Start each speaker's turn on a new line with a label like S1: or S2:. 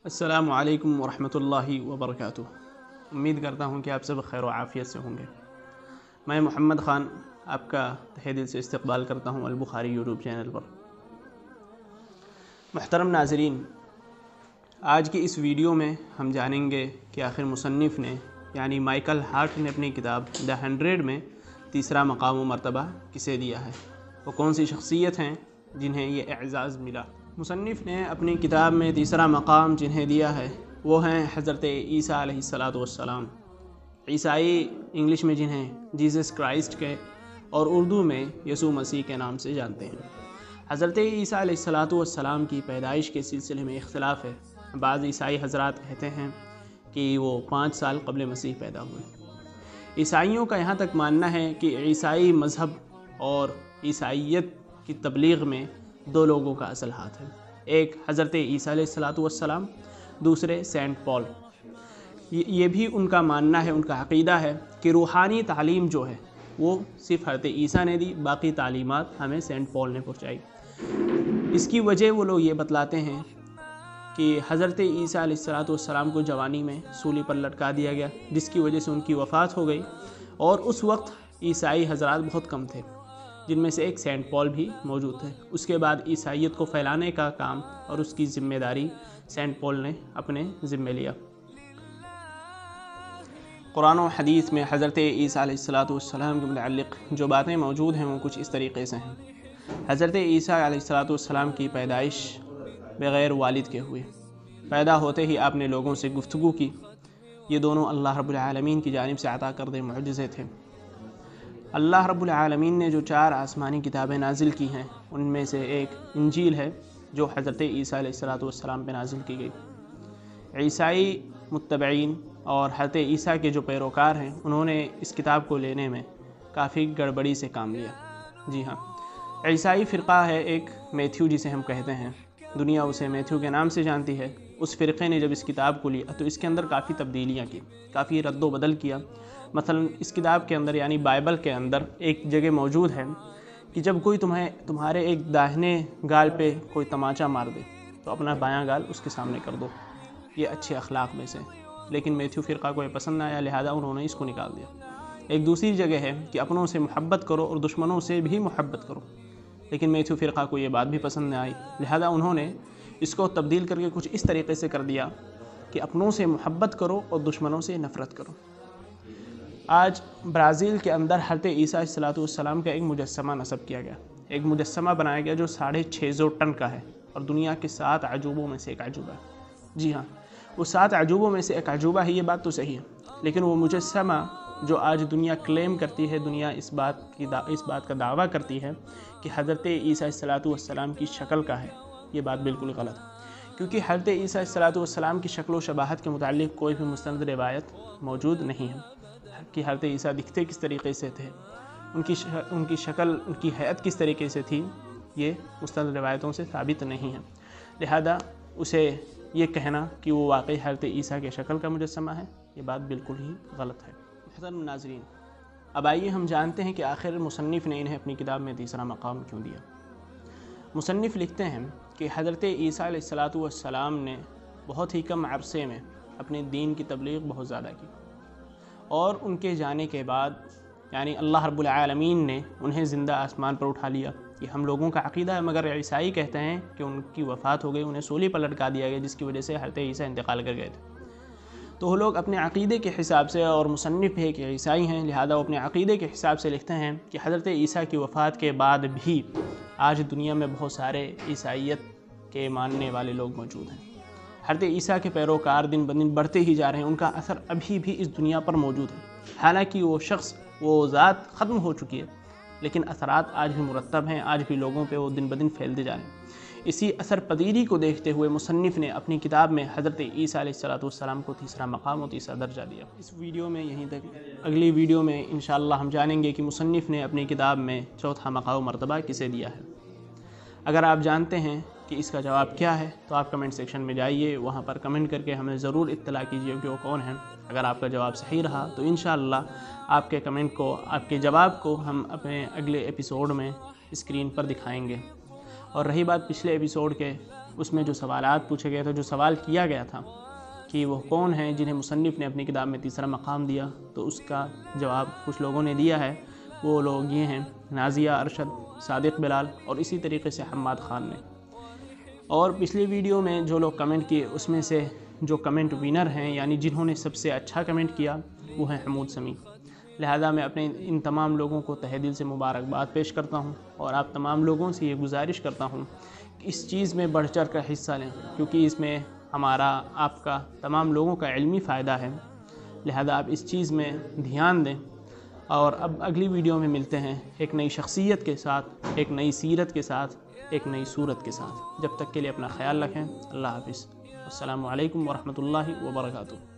S1: السلام علیکم ورحمۃ اللہ وبرکاتہ۔ امید کرتا ہوں کہ آپ سب خیر و عافیت سے ہوں گے۔ میں محمد خان آپ کا تہہ دل سے استقبال کرتا ہوں البخاری یوٹیوب چینل پر۔ محترم ناظرین، آج کی اس ویڈیو میں ہم جانیں گے کہ آخر مصنف نے یعنی مائیکل ہارٹ نے اپنی کتاب دا 100 میں تیسرا مقام و مرتبہ کسے دیا ہے، وہ کون سی شخصیت ہیں جنہیں یہ اعزاز ملا۔ مصنف نے اپنی کتاب میں تیسرا مقام جنہیں دیا ہے وہ ہیں حضرت عیسیٰ علیہ السلام۔ عیسائی انگلش میں جنہیں جیزس کرائسٹ کے اور اردو میں یسوع مسیح کے نام سے جانتے ہیں۔ حضرت عیسیٰ علیہ السلام کی پیدائش کے سلسلے میں اختلاف ہے۔ بعض عیسائی حضرات کہتے ہیں کہ وہ 5 سال قبل مسیح پیدا ہوئے۔ عیسائیوں کا یہاں تک ماننا ہے کہ عیسائی مذہب اور عیسائیت کی تبلیغ میں 2 لوگوں کا اصل ہاتھ ہے، ایک حضرت عیسیٰ علیہ السلام، دوسرے سینٹ پال۔ یہ بھی ان کا ماننا ہے، ان کا عقیدہ ہے کہ روحانی تعلیم جو ہے وہ صرف حضرت عیسیٰ نے دی، باقی تعلیمات ہمیں سینٹ پال نے پہنچائی۔ اس کی وجہ وہ لوگ یہ بتلاتے ہیں کہ حضرت عیسیٰ علیہ السلام کو جوانی میں سولی پر لٹکا دیا گیا، جس کی وجہ سے ان کی وفات ہو گئی، اور اس وقت عیسائی حضرات بہت کم تھے، جن میں سے ایک سینٹ پال بھی موجود تھے۔ اس کے بعد عیسائیت کو پھیلانے کا کام اور اس کی ذمہ داری سینٹ پال نے اپنے ذمہ لیا۔ قرآن و حدیث میں حضرت عیسیٰ علیہ السلام کے متعلق جو باتیں موجود ہیں وہ کچھ اس طریقے سے ہیں۔ حضرت عیسیٰ علیہ السلام کی پیدائش بغیر والد کے ہوئی۔ پیدا ہوتے ہی آپ نے لوگوں سے گفتگو کی۔ یہ دونوں اللہ رب العالمین کی جانب سے عطا کردہ معجزے تھے۔ اللہ رب العالمین نے جو 4 آسمانی کتابیں نازل کی ہیں ان میں سے ایک انجیل ہے جو حضرت عیسیٰ علیہ السلام پہ نازل کی گئی۔ عیسائی متبعین اور حضرت عیسیٰ کے جو پیروکار ہیں انہوں نے اس کتاب کو لینے میں کافی گڑبڑی سے کام لیا۔ جی ہاں، عیسائی فرقہ ہے ایک میتھیو جسے ہم کہتے ہیں، دنیا اسے میتھیو کے نام سے جانتی ہے۔ اس فرقے نے جب اس کتاب کو لیا تو اس کے اندر کافی تبدیلیاں کی، کافی رد و بدل کیا۔ مثلا اس کتاب کے اندر یعنی بائبل کے اندر ایک جگہ موجود ہے کہ جب کوئی تمہارے ایک داہنے گال پہ کوئی تماچا مار دے تو اپنا بایاں گال اس کے سامنے کر دو، یہ اچھے اخلاق میں سے۔ لیکن میتھیو فرقہ کو یہ پسند نہ آیا، لہذا انہوں نے اس کو نکال دیا۔ ایک دوسری جگہ ہے کہ اپنوں سے محبت کرو اور دشمنوں سے بھی محبت کرو، لیکن میتھیو فرقہ کو یہ بات بھی پسند نہ آئی، لہذا انہوں نے اس کو تبدیل کر کے کچھ اس طریقے سے کر دیا کہ اپنوں سے محبت کرو اور دشمنوں سے نفرت کرو۔ آج برازیل کے اندر حضرت عیسیٰ علیہ السلام کا ایک مجسمہ نصب کیا گیا، ایک مجسمہ بنایا گیا جو 650 ٹن کا ہے اور دنیا کے 7 عجوبوں میں سے ایک عجوبہ ہے۔ جی ہاں، وہ 7 عجوبوں میں سے ایک عجوبہ ہے، یہ بات تو صحیح ہے، لیکن وہ مجسمہ جو آج دنیا کلیم کرتی ہے، دنیا اس بات کا دعویٰ کرتی ہے کہ حضرت عیسیٰ علیہ السلام کی شکل کا ہے، یہ بات بالکل غلط ہے، کیونکہ حضرت عیسیٰ علیہ السلام کی شکل و شباہت کے متعلق کوئی بھی مستند روایت موجود نہیں ہے کہ حضرت عیسیٰ دکھتے کس طریقے سے تھے، ان کی شکل، ان کی حیت کس طریقے سے تھی، یہ مستند روایتوں سے ثابت نہیں ہے۔ لہذا اسے یہ کہنا کہ وہ واقعی حضرت عیسیٰ کے شکل کا مجسمہ ہے، یہ بات بالکل ہی غلط ہے۔ محترم ناظرین، اب آئیے ہم جانتے ہیں کہ آخر مصنف نے انہیں اپنی کتاب میں تیسرا مقام کیوں دیا۔ مصنف لکھتے ہیں کہ حضرت عیسیٰ علیہ السلام نے بہت ہی کم عرصے میں اپنے دین کی تبلیغ بہت زیادہ کی، اور ان کے جانے کے بعد یعنی اللہ رب العالمین نے انہیں زندہ آسمان پر اٹھا لیا۔ یہ ہم لوگوں کا عقیدہ ہے، مگر عیسائی کہتے ہیں کہ ان کی وفات ہو گئی، انہیں سولی پر لٹکا دیا گیا، جس کی وجہ سے حضرت عیسیٰ انتقال کر گئے تھے۔ تو وہ لوگ اپنے عقیدے کے حساب سے، اور مصنف ہے کہ عیسائی ہیں لہذا وہ اپنے عقیدے کے حساب سے لکھتے ہیں کہ حضرت عیسیٰ کی وفات کے بعد بھی آج دنیا میں بہت سارے عیسائیت کے ماننے والے لوگ موجود ہیں۔ حضرت عیسیٰ کے پیروکار دن بدن بڑھتے ہی جا رہے ہیں، ان کا اثر ابھی بھی اس دنیا پر موجود ہے۔ حالانکہ وہ شخص، وہ ذات ختم ہو چکی ہے، لیکن اثرات آج بھی مرتب ہیں، آج بھی لوگوں پہ وہ دن بدن پھیلتے جا رہے ہیں۔ اسی اثر پذیری کو دیکھتے ہوئے مصنف نے اپنی کتاب میں حضرت عیسیٰ علیہ السلام کو تیسرا مقام و تیسرا درجہ دیا۔ اس ویڈیو میں یہیں تک، اگلی ویڈیو میں انشاءاللہ ہم جانیں گے کہ مصنف نے اپنی کتاب میں چوتھا مقام و مرتبہ کسے دیا ہے۔ اگر آپ جانتے ہیں کہ اس کا جواب کیا ہے تو آپ کمنٹ سیکشن میں جائیے، وہاں پر کمنٹ کر کے ہمیں ضرور اطلاع کیجیے کہ وہ کون ہیں۔ اگر آپ کا جواب صحیح رہا تو انشاءاللہ آپ کے کمنٹ کو، آپ کے جواب کو ہم اپنے اگلے ایپیسوڈ میں اسکرین پر دکھائیں گے۔ اور رہی بات پچھلے ایپیسوڈ کے اس میں جو سوالات پوچھے گئے تھے، جو سوال کیا گیا تھا کہ وہ کون ہیں جنہیں مصنف نے اپنی کتاب میں تیسرا مقام دیا، تو اس کا جواب کچھ لوگوں نے دیا ہے۔ وہ لوگ یہ ہیں: نازیہ ارشد، صادق بلال اور اسی طریقے سے حماد خان نے۔ اور پچھلی ویڈیو میں جو لوگ کمنٹ کیے، اس میں سے جو کمنٹ ونر ہیں، یعنی جنہوں نے سب سے اچھا کمنٹ کیا، وہ ہیں حمود سمیع۔ لہذا میں اپنے ان تمام لوگوں کو تہہ دل سے مبارکباد پیش کرتا ہوں، اور آپ تمام لوگوں سے یہ گزارش کرتا ہوں کہ اس چیز میں بڑھ چڑھ کر حصہ لیں، کیونکہ اس میں ہمارا، آپ کا، تمام لوگوں کا علمی فائدہ ہے۔ لہذا آپ اس چیز میں دھیان دیں۔ اور اب اگلی ویڈیو میں ملتے ہیں ایک نئی شخصیت کے ساتھ، ایک نئی سیرت کے ساتھ، ایک نئی صورت کے ساتھ۔ جب تک کے لیے اپنا خیال رکھیں۔ اللہ حافظ۔ السلام علیکم ورحمۃ اللہ وبرکاتہ۔